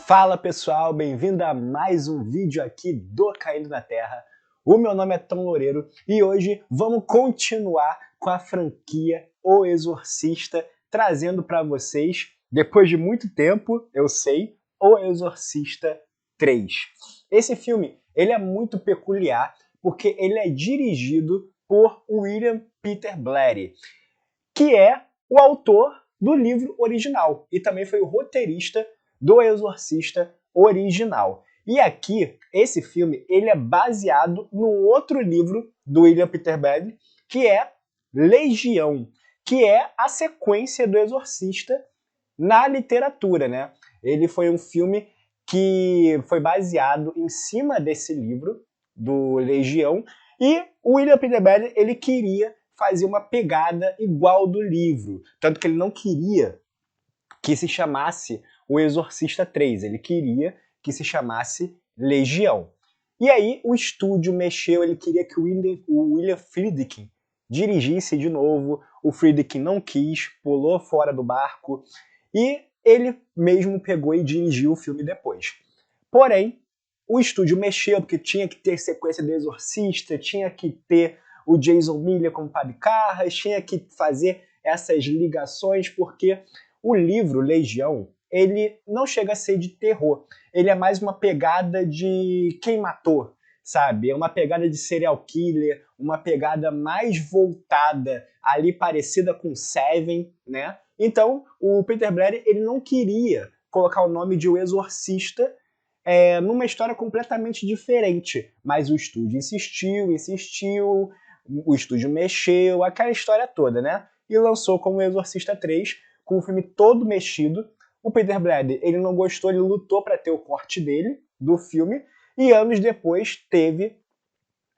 Fala pessoal, bem-vindo a mais um vídeo aqui do Caindo na Terra. O meu nome é Tom Loureiro e hoje vamos continuar com a franquia O Exorcista, trazendo para vocês, depois de muito tempo, eu sei, O Exorcista 3. Esse filme ele é muito peculiar porque ele é dirigido por William Peter Blatty, que é o autor do livro original e também foi o roteirista do Exorcista original. E aqui, esse filme, ele é baseado num outro livro do William Peter Blatty, que é Legião, que é a sequência do Exorcista na literatura, né? Ele foi um filme que foi baseado em cima desse livro do Legião e o William Peter Blatty, ele queria fazer uma pegada igual do livro, tanto que ele não queria que se chamasse O Exorcista 3, ele queria que se chamasse Legião. E aí o estúdio mexeu, ele queria que o William Friedkin dirigisse de novo, o Friedkin não quis, pulou fora do barco e ele mesmo pegou e dirigiu o filme depois. Porém, o estúdio mexeu porque tinha que ter sequência do Exorcista, tinha que ter o Jason Miller como Padre Carras, tinha que fazer essas ligações porque o livro Legião, ele não chega a ser de terror, ele é mais uma pegada de quem matou, sabe? É uma pegada de serial killer, uma pegada mais voltada ali parecida com Seven, né? Então, o Peter Blatty, ele não queria colocar o nome de O Exorcista numa história completamente diferente, mas o estúdio insistiu, o estúdio mexeu, aquela história toda, né? E lançou como Exorcista 3, com o filme todo mexido. O Peter Blatty, ele não gostou, ele lutou para ter o corte dele, do filme, e anos depois teve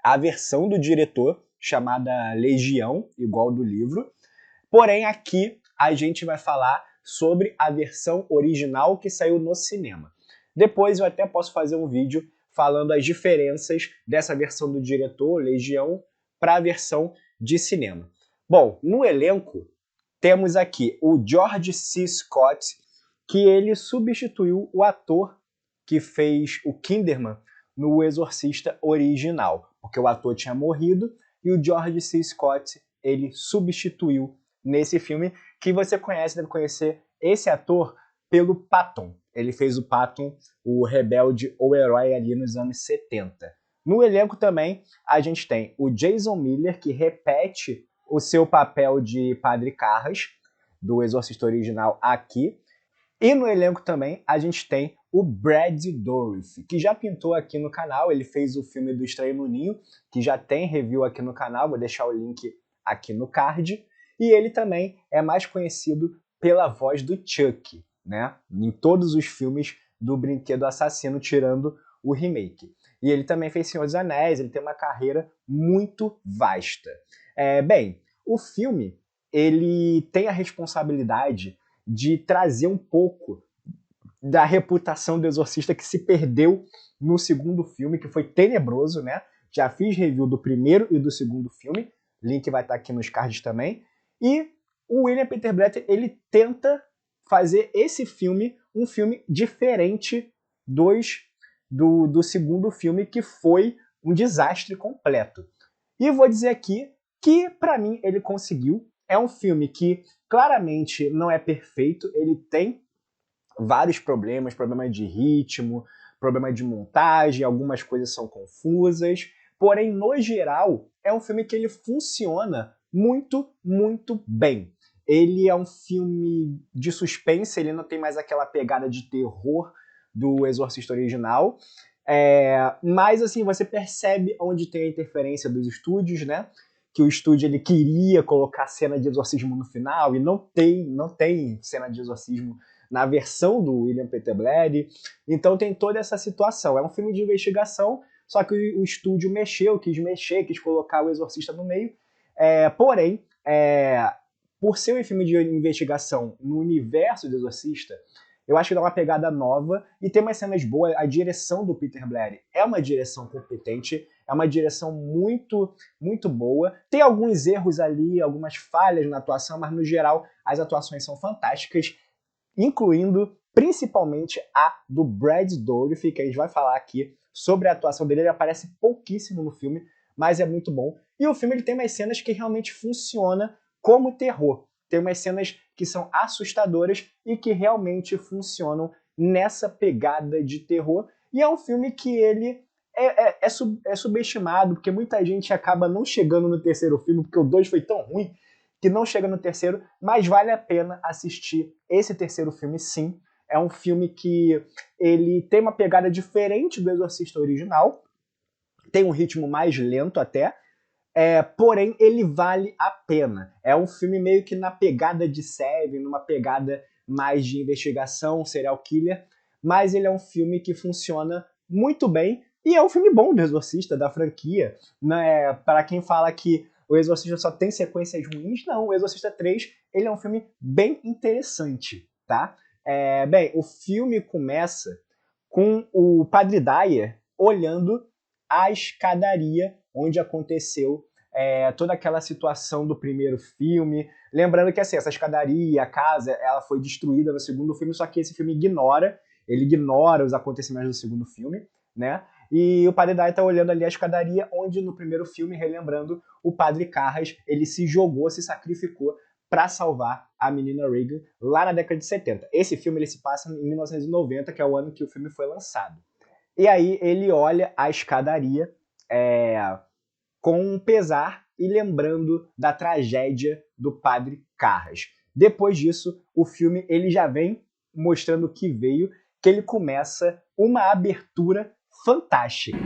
a versão do diretor, chamada Legião, igual do livro. Porém, aqui a gente vai falar sobre a versão original que saiu no cinema. Depois eu até posso fazer um vídeo falando as diferenças dessa versão do diretor, Legião, para a versão de cinema. Bom, no elenco temos aqui o George C. Scott, que ele substituiu o ator que fez o Kinderman no Exorcista original, porque o ator tinha morrido e o George C. Scott ele substituiu nesse filme, que você conhece, deve conhecer esse ator pelo Patton. Ele fez o Patton, o rebelde ou herói ali nos anos 70. No elenco também a gente tem o Jason Miller, que repete o seu papel de Padre Carras, do Exorcista original aqui. E no elenco também a gente tem o Brad Dourif, que já pintou aqui no canal, ele fez o filme do Estranho no Ninho, que já tem review aqui no canal, vou deixar o link aqui no card. E ele também é mais conhecido pela voz do Chuck, né? Em todos os filmes do Brinquedo Assassino, tirando o remake. E ele também fez Senhor dos Anéis, ele tem uma carreira muito vasta. Bem, o filme ele tem a responsabilidade de trazer um pouco da reputação do Exorcista que se perdeu no segundo filme, que foi tenebroso, né? Já fiz review do primeiro e do segundo filme, link vai estar aqui nos cards também. E o William Peter Blatty, ele tenta fazer esse filme um filme diferente do segundo filme, que foi um desastre completo. E vou dizer aqui que, para mim, ele conseguiu. É um filme que claramente não é perfeito, ele tem vários problemas, problema de ritmo, problema de montagem, algumas coisas são confusas, porém, no geral, é um filme que ele funciona muito, muito bem. Ele é um filme de suspense, ele não tem mais aquela pegada de terror do Exorcista original, mas assim, você percebe onde tem a interferência dos estúdios, né? Que o estúdio ele queria colocar cena de exorcismo no final e não tem cena de exorcismo na versão do William Peter Blatty. Então tem toda essa situação. É um filme de investigação, só que o estúdio quis colocar o Exorcista no meio. Porém, por ser um filme de investigação no universo do Exorcista, eu acho que dá uma pegada nova e tem umas cenas boas. A direção do Peter Blatty é uma direção competente, é uma direção muito, muito boa. Tem alguns erros ali, algumas falhas na atuação, mas no geral as atuações são fantásticas. incluindo principalmente a do Brad Dourif, que a gente vai falar aqui sobre a atuação dele. Ele aparece pouquíssimo no filme, mas é muito bom. E o filme ele tem umas cenas que realmente funcionam como terror. Tem umas cenas que são assustadoras e que realmente funcionam nessa pegada de terror. E é um filme que ele é subestimado, porque muita gente acaba não chegando no terceiro filme, porque o 2 foi tão ruim que não chega no terceiro, mas vale a pena assistir esse terceiro filme sim. É um filme que ele tem uma pegada diferente do Exorcista original, tem um ritmo mais lento até, porém ele vale a pena. É um filme meio que na pegada de Seven, numa pegada mais de investigação, serial killer, mas ele é um filme que funciona muito bem e é um filme bom do Exorcista, da franquia. Né? Para quem fala que o Exorcista só tem sequências ruins, não. O Exorcista 3 ele é um filme bem interessante, tá? Bem, o filme começa com o Padre Dyer olhando a escadaria onde aconteceu toda aquela situação do primeiro filme. Lembrando que assim, essa escadaria, a casa, ela foi destruída no segundo filme, só que esse filme ele ignora os acontecimentos do segundo filme, né? E o Padre Dyer tá olhando ali a escadaria, onde no primeiro filme, relembrando, o Padre Carras, ele se jogou, se sacrificou para salvar a menina Regan lá na década de 70. Esse filme ele se passa em 1990, que é o ano que o filme foi lançado. E aí ele olha a escadaria com um pesar e lembrando da tragédia do Padre Carras. Depois disso, o filme ele já vem mostrando o que veio, que ele começa uma abertura fantástica.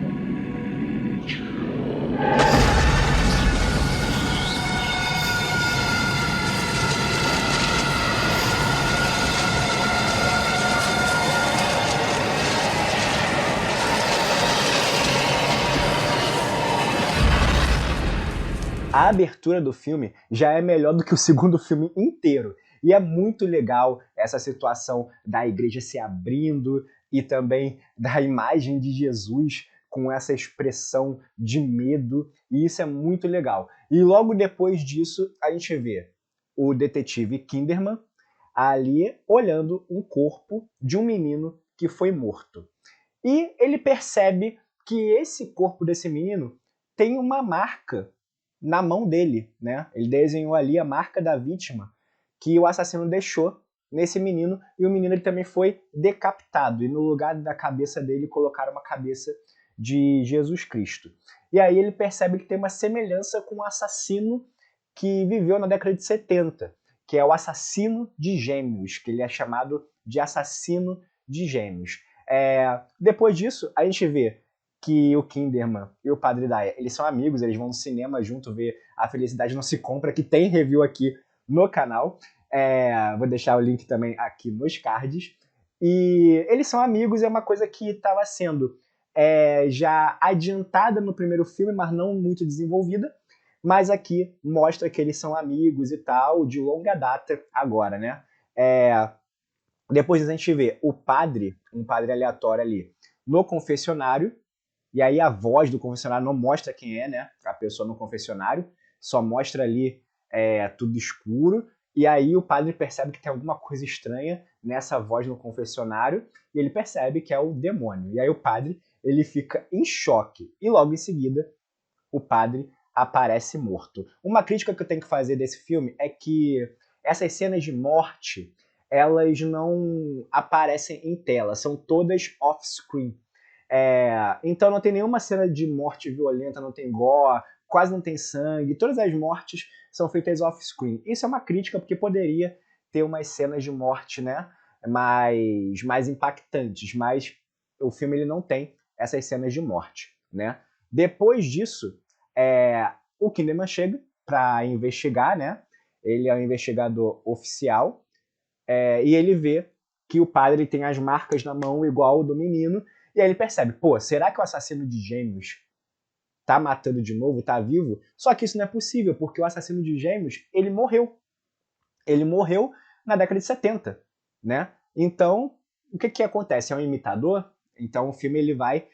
A abertura do filme já é melhor do que o segundo filme inteiro. E é muito legal essa situação da igreja se abrindo e também da imagem de Jesus com essa expressão de medo. E isso é muito legal. E logo depois disso, a gente vê o detetive Kinderman ali olhando um corpo de um menino que foi morto. E ele percebe que esse corpo desse menino tem uma marca na mão dele, né? Ele desenhou ali a marca da vítima que o assassino deixou nesse menino, e o menino ele também foi decapitado, e no lugar da cabeça dele colocaram uma cabeça de Jesus Cristo. E aí ele percebe que tem uma semelhança com o assassino que viveu na década de 70, que é o assassino de gêmeos, que ele é chamado de assassino de gêmeos. Depois disso, a gente vê que o Kinderman e o Padre Dyer, eles são amigos, eles vão no cinema junto ver A Felicidade Não Se Compra, que tem review aqui no canal. Vou deixar o link também aqui nos cards. E eles são amigos, é uma coisa que estava sendo já adiantada no primeiro filme, mas não muito desenvolvida. Mas aqui mostra que eles são amigos e tal, de longa data agora, né? Depois a gente vê o padre, um padre aleatório ali, no confessionário, e aí a voz do confessionário não mostra quem é, né? A pessoa no confessionário, só mostra ali tudo escuro, e aí o padre percebe que tem alguma coisa estranha nessa voz no confessionário, e ele percebe que é o demônio. E aí o padre, ele fica em choque, e logo em seguida o padre aparece morto. Uma crítica que eu tenho que fazer desse filme é que essas cenas de morte, elas não aparecem em tela, são todas off-screen. Então não tem nenhuma cena de morte violenta, não tem gore, quase não tem sangue, todas as mortes são feitas off-screen. Isso é uma crítica porque poderia ter umas cenas de morte, né, mais impactantes, mas o filme ele não tem essas cenas de morte, né. Depois disso, o Kinderman chega para investigar, né, ele é um investigador oficial, e ele vê que o padre tem as marcas na mão igual ao do menino, e aí ele percebe, pô, será que o assassino de gêmeos tá matando de novo, tá vivo? Só que isso não é possível, porque o assassino de gêmeos, ele morreu. Ele morreu na década de 70, né? Então, o que acontece? É um imitador? Então o filme ele vai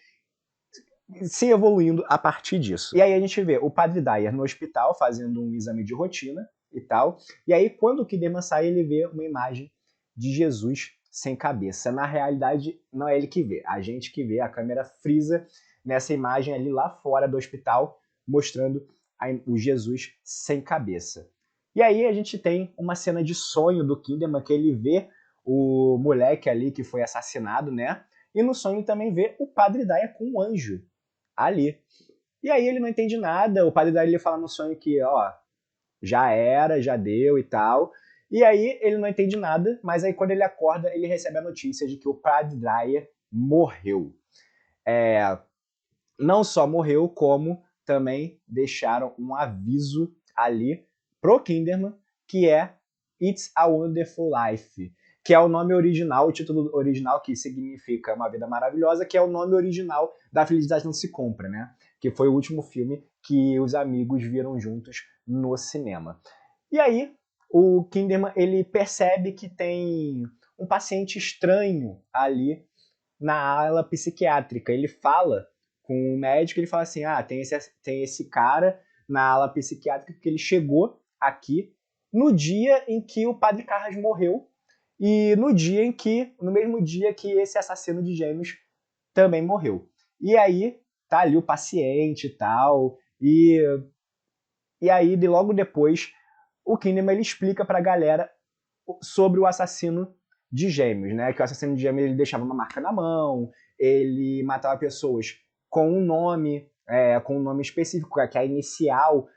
se evoluindo a partir disso. E aí a gente vê o Padre Dyer no hospital fazendo um exame de rotina e tal, e aí quando o Kinderman sai, ele vê uma imagem de Jesus sem cabeça. Na realidade, não é ele que vê, a gente que vê. A câmera frisa nessa imagem ali lá fora do hospital, mostrando o Jesus sem cabeça. E aí a gente tem uma cena de sonho do Kinderman, que ele vê o moleque ali que foi assassinado, né? E no sonho também vê o Padre Daia com um anjo ali. E aí ele não entende nada, o Padre Daia ele fala no sonho que, ó, já era, já deu e tal. E aí ele não entende nada, mas aí quando ele acorda, ele recebe a notícia de que o Padre Daia morreu. Não só morreu, como também deixaram um aviso ali pro Kinderman, que é It's a Wonderful Life, que é o nome original, o título original, que significa Uma Vida Maravilhosa, que é o nome original da Felicidade Não Se Compra, né? Que foi o último filme que os amigos viram juntos no cinema. E aí, o Kinderman, ele percebe que tem um paciente estranho ali na ala psiquiátrica. Ele fala com o médico, ele fala assim, tem esse cara na ala psiquiátrica que ele chegou aqui no dia em que o Padre Carras morreu e no mesmo dia que esse assassino de gêmeos também morreu. E aí tá ali o paciente e tal, e aí logo depois o Kinderman ele explica pra galera sobre o assassino de gêmeos, né? Que o assassino de gêmeos ele deixava uma marca na mão, ele matava pessoas com um nome, com um nome específico, que a inicial,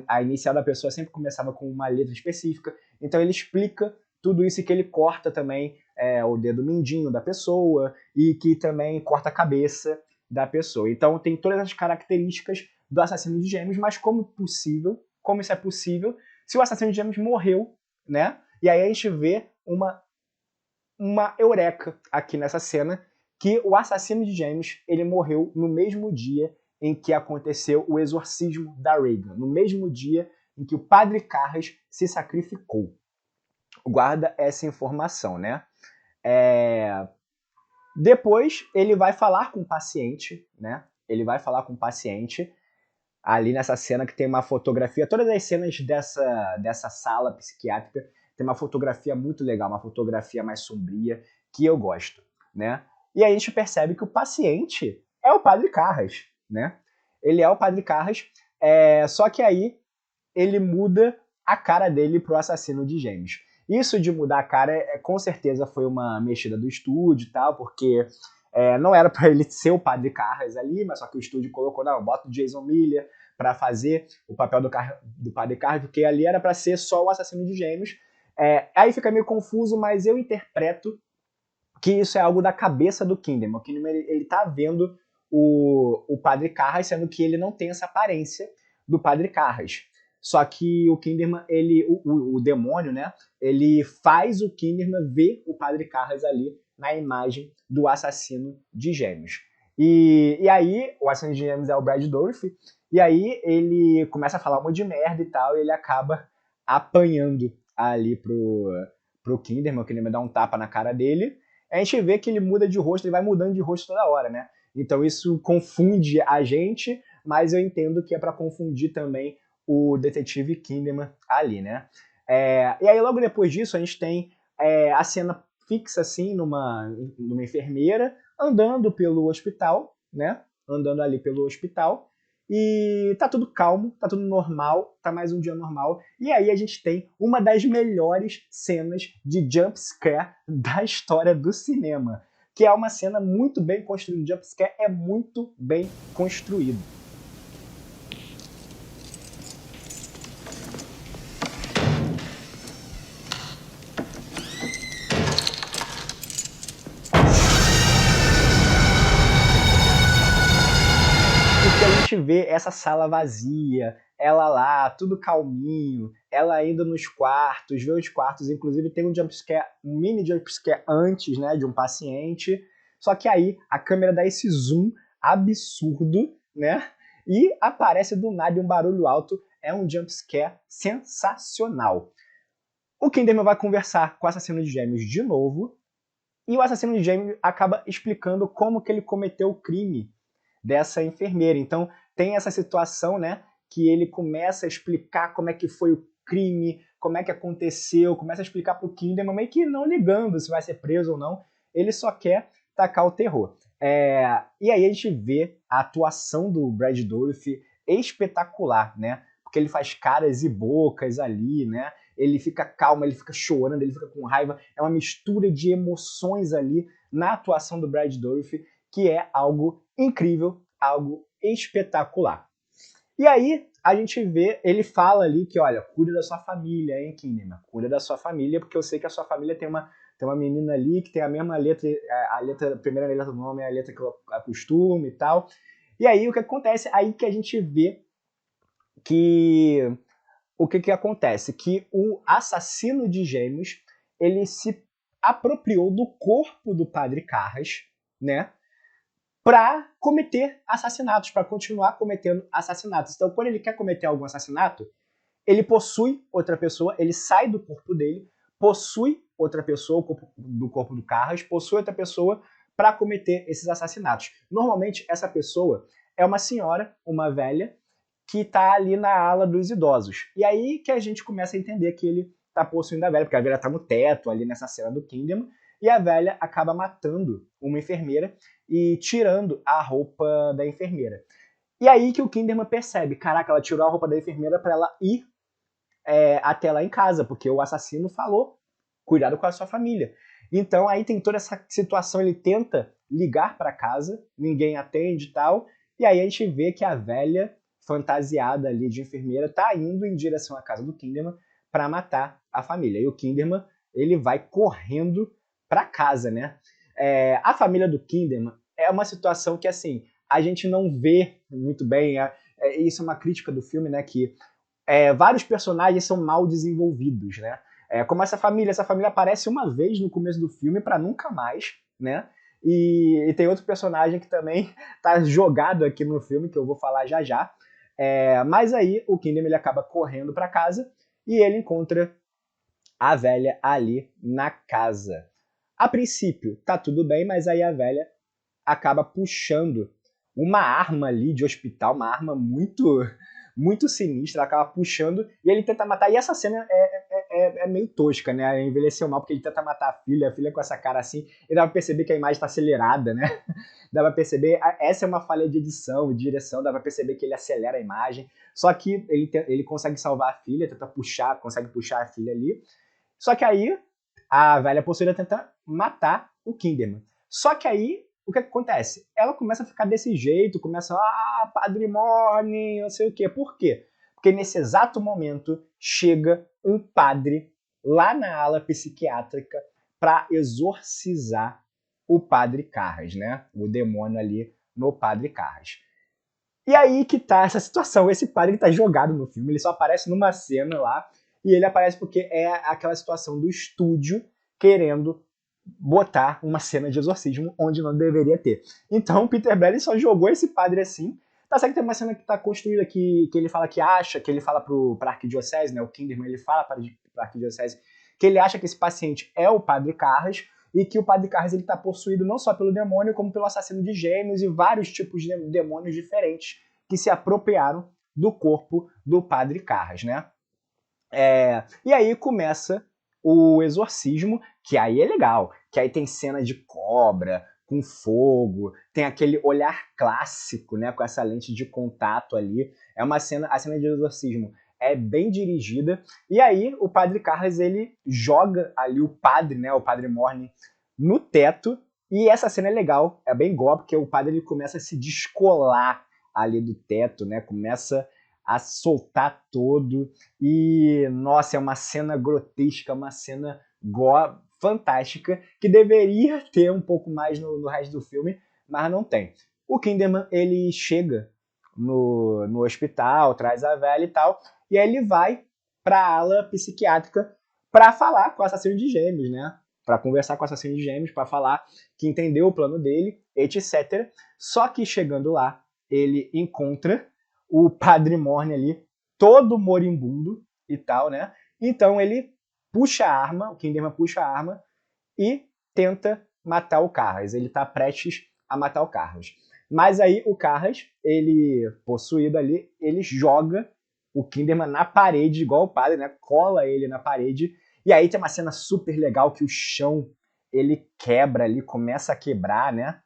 a inicial da pessoa sempre começava com uma letra específica. Então ele explica tudo isso e que ele corta também o dedo mindinho da pessoa e que também corta a cabeça da pessoa. Então tem todas as características do assassino de gêmeos, mas como isso é possível, se o assassino de gêmeos morreu, né? E aí a gente vê uma eureka aqui nessa cena, que o assassino de gêmeos ele morreu no mesmo dia em que aconteceu o exorcismo da Regan, no mesmo dia em que o Padre Carras se sacrificou. Guarda essa informação, né? Depois ele vai falar com o paciente, né? Ele vai falar com o paciente ali nessa cena que tem uma fotografia, todas as cenas dessa sala psiquiátrica tem uma fotografia muito legal, uma fotografia mais sombria, que eu gosto, né? E aí a gente percebe que o paciente é o Padre Carras, né? Ele é o Padre Carras, só que aí ele muda a cara dele pro assassino de gêmeos. Isso de mudar a cara, com certeza foi uma mexida do estúdio e tal, porque não era para ele ser o Padre Carras ali, mas só que o estúdio colocou, não, bota o Jason Miller para fazer o papel do Padre Carras, porque ali era para ser só o assassino de gêmeos. Aí fica meio confuso, mas eu interpreto que isso é algo da cabeça do Kinderman. O Kinderman ele tá vendo o Padre Carras, sendo que ele não tem essa aparência do Padre Carras. Só que o Kinderman, o demônio, né? Ele faz o Kinderman ver o Padre Carras ali na imagem do assassino de gêmeos. E aí, o assassino de gêmeos é o Brad Dourif, e aí ele começa a falar um monte de merda e tal, e ele acaba apanhando ali pro Kinderman, o Kinderman dá um tapa na cara dele. A gente vê que ele muda de rosto, ele vai mudando de rosto toda hora, né? Então isso confunde a gente, mas eu entendo que é para confundir também o detetive Kinderman ali, né? E aí logo depois disso a gente tem a cena fixa assim numa enfermeira andando pelo hospital, né? Andando ali pelo hospital e tá tudo calmo, tá tudo normal, tá mais um dia normal. E aí a gente tem uma das melhores cenas de jump scare da história do cinema, que é uma cena muito bem construída. O jump scare é muito bem construído. Porque a gente vê essa sala vazia, ela lá, tudo calminho, ela indo nos quartos, vê os quartos, inclusive tem um jumpscare, um mini jumpscare antes, né, de um paciente, só que aí a câmera dá esse zoom absurdo, né, e aparece do nada um barulho alto, é um jumpscare sensacional. O Kinderman vai conversar com o assassino de gêmeos de novo, e o assassino de gêmeos acaba explicando como que ele cometeu o crime dessa enfermeira. Então tem essa situação, né, que ele começa a explicar como é que foi crime, como é que aconteceu, começa a explicar pro Kinderman, meio que não ligando se vai ser preso ou não, ele só quer tacar o terror. E aí a gente vê a atuação do Brad Dourif espetacular, né? Porque ele faz caras e bocas ali, né? Ele fica calmo, ele fica chorando, ele fica com raiva. É uma mistura de emoções ali na atuação do Brad Dourif, que é algo incrível, algo espetacular. E aí a gente vê, ele fala ali que, olha, cuida da sua família, hein, Kinderman? Cuida da sua família, porque eu sei que a sua família tem uma menina ali que tem a mesma letra, a primeira letra do nome é a letra que eu acostumo e tal. E aí o que acontece? Aí que a gente vê que o que acontece? Que o assassino de gêmeos, ele se apropriou do corpo do Padre Carras, né? Para cometer assassinatos, para continuar cometendo assassinatos. Então, quando ele quer cometer algum assassinato, ele possui outra pessoa, ele sai do corpo dele, possui outra pessoa, do corpo do Carras, possui outra pessoa para cometer esses assassinatos. Normalmente, essa pessoa é uma senhora, uma velha, que está ali na ala dos idosos. E aí que a gente começa a entender que ele está possuindo a velha, porque a velha está no teto, ali nessa cena do Kinderman, e a velha acaba matando uma enfermeira e tirando a roupa da enfermeira. E aí que o Kinderman percebe, caraca, ela tirou a roupa da enfermeira para ela ir até lá em casa, porque o assassino falou, cuidado com a sua família. Então aí tem toda essa situação, ele tenta ligar para casa, ninguém atende e tal, e aí a gente vê que a velha, fantasiada ali de enfermeira, tá indo em direção à casa do Kinderman para matar a família. E o Kinderman, ele vai correndo para casa, né? A família do Kinderman é uma situação que, assim, a gente não vê muito bem, isso é uma crítica do filme, né, que vários personagens são mal desenvolvidos, né? Como essa família aparece uma vez no começo do filme para nunca mais, né? E tem outro personagem que também tá jogado aqui no filme, que eu vou falar já já. Mas aí o Kinderman ele acaba correndo para casa e ele encontra a velha ali na casa. A princípio tá tudo bem, mas aí a velha acaba puxando uma arma ali de hospital, uma arma muito sinistra, ela acaba puxando e ele tenta matar. E essa cena é meio tosca, né? Envelheceu mal porque ele tenta matar a filha com essa cara assim, e dá pra perceber que a imagem tá acelerada, né? Dá pra perceber, essa é uma falha de edição e direção, dá pra perceber que ele acelera a imagem, só que ele consegue salvar a filha, consegue puxar a filha ali, só que aí a velha possuída tenta matar o Kinderman. Só que aí o que acontece? Ela começa a ficar desse jeito, começa, Padre Morning, não sei o quê. Por quê? Porque nesse exato momento chega um padre lá na ala psiquiátrica para exorcizar o Padre Carras, né? O demônio ali no Padre Carras. E aí que tá essa situação. Esse padre tá jogado no filme, ele só aparece numa cena lá, e ele aparece porque é aquela situação do estúdio querendo botar uma cena de exorcismo onde não deveria ter. Então o Peter Belly só jogou esse padre assim. Tá certo que tem uma cena que tá construída que ele fala que acha, que ele fala pra arquidiocese, né? O Kinderman, ele fala pra arquidiocese que ele acha que esse paciente é o Padre Carras e que o Padre Carras ele tá possuído não só pelo demônio, como pelo assassino de gêmeos e vários tipos de demônios diferentes que se apropriaram do corpo do Padre Carras, né? E aí começa o exorcismo, que aí é legal, que aí tem cena de cobra, com fogo, tem aquele olhar clássico, né, com essa lente de contato ali. A cena de exorcismo é bem dirigida, e aí o Padre Carras, ele joga ali o padre, né, o Padre Morning, no teto, e essa cena é legal, é bem gore, porque o padre ele começa a se descolar ali do teto, né, começa a soltar todo, e nossa, é uma cena grotesca, uma cena gore, fantástica, que deveria ter um pouco mais no resto do filme, mas não tem. O Kinderman, ele chega no hospital, traz a velha e tal, e aí ele vai para a ala psiquiátrica para falar com o assassino de gêmeos, né? Para conversar com o assassino de gêmeos, para falar que entendeu o plano dele, etc. Só que chegando lá, ele encontra o Padre Morne ali, todo moribundo e tal, né? Então ele puxa a arma, o Kinderman puxa a arma e tenta matar o Carras. Ele tá prestes a matar o Carras. Mas aí o Carras, ele possuído ali, ele joga o Kinderman na parede, igual o padre, né? Cola ele na parede. E aí tem uma cena super legal que o chão, ele quebra ali, começa a quebrar, né?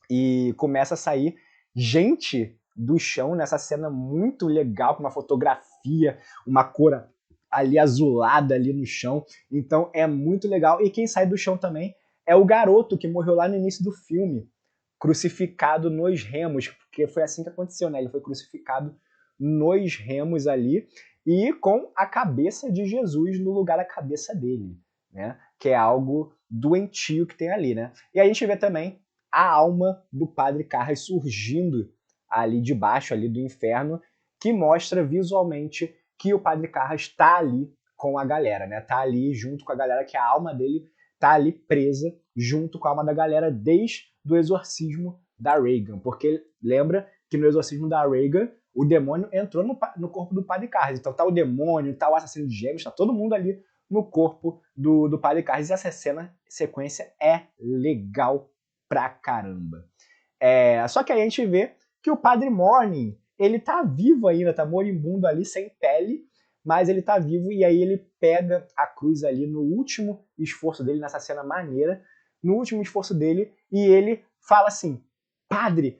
E começa a sair gente do chão nessa cena muito legal, com uma fotografia, uma cor ali azulada ali no chão. Então é muito legal. E quem sai do chão também é o garoto que morreu lá no início do filme, crucificado nos remos, porque foi assim que aconteceu, né? Ele foi crucificado nos remos ali e com a cabeça de Jesus no lugar da cabeça dele, né? Que é algo doentio que tem ali, né? E aí a gente vê também a alma do Padre Carras surgindo ali de baixo, ali do inferno, que mostra visualmente que o Padre Carras está ali com a galera, né? Tá ali junto com a galera, que a alma dele tá ali presa junto com a alma da galera desde o exorcismo da Regan. Porque lembra que no exorcismo da Regan o demônio entrou no corpo do Padre Carras. Então tá o demônio, tá o assassino de gêmeos, tá todo mundo ali no corpo do Padre Carras. E essa sequência é legal pra caramba. Só que aí a gente vê que o Padre Morning, ele tá vivo ainda, tá moribundo ali, sem pele, mas ele tá vivo, e aí ele pega a cruz ali no último esforço dele, nessa cena maneira, no último esforço dele, e ele fala assim: Padre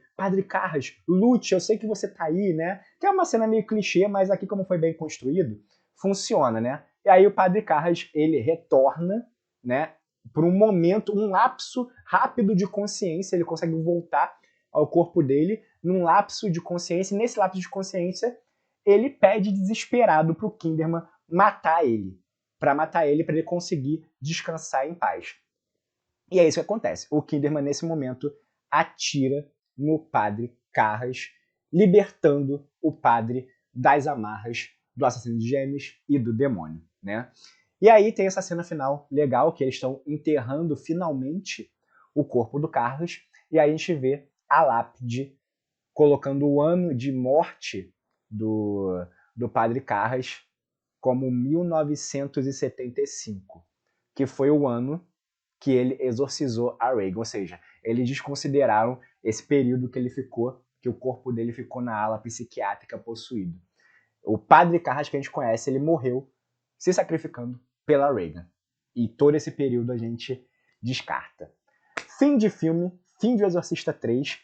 Carras, lute, eu sei que você tá aí, né? Que é uma cena meio clichê, mas aqui como foi bem construído, funciona, né? E aí o Padre Carras, ele retorna, né? Por um momento, um lapso rápido de consciência, ele consegue voltar ao corpo dele num lapso de consciência, e nesse lapso de consciência ele pede desesperado pro Kinderman matar ele, para ele conseguir descansar em paz. E é isso que acontece. O Kinderman, nesse momento, atira no Padre Carras, libertando o padre das amarras do assassino de gêmeos e do demônio, né? E aí tem essa cena final legal, que eles estão enterrando finalmente o corpo do Carlos, e aí a gente vê a lápide colocando o ano de morte do Padre Carras como 1975, que foi o ano que ele exorcizou a Regan, ou seja, eles desconsideraram esse período que ele ficou, que o corpo dele ficou na ala psiquiátrica possuído. O Padre Carras que a gente conhece, ele morreu se sacrificando pela Regan. E todo esse período a gente descarta. Fim de filme, fim de O Exorcista 3.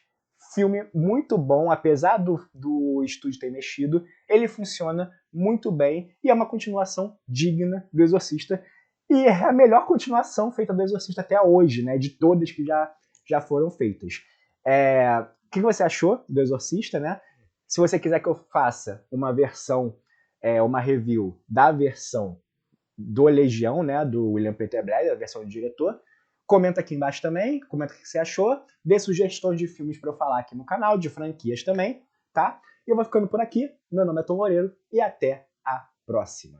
Filme muito bom, apesar do estúdio ter mexido, ele funciona muito bem e é uma continuação digna do Exorcista. E é a melhor continuação feita do Exorcista até hoje, né? De todas que já foram feitas. O que você achou do Exorcista, né? Se você quiser que eu faça uma versão, uma review da versão do Legião, né? Do William Peter Blatty, a versão do diretor, comenta aqui embaixo também, comenta o que você achou, dê sugestões de filmes para eu falar aqui no canal, de franquias também, tá? E eu vou ficando por aqui. Meu nome é Tom Loureiro e até a próxima.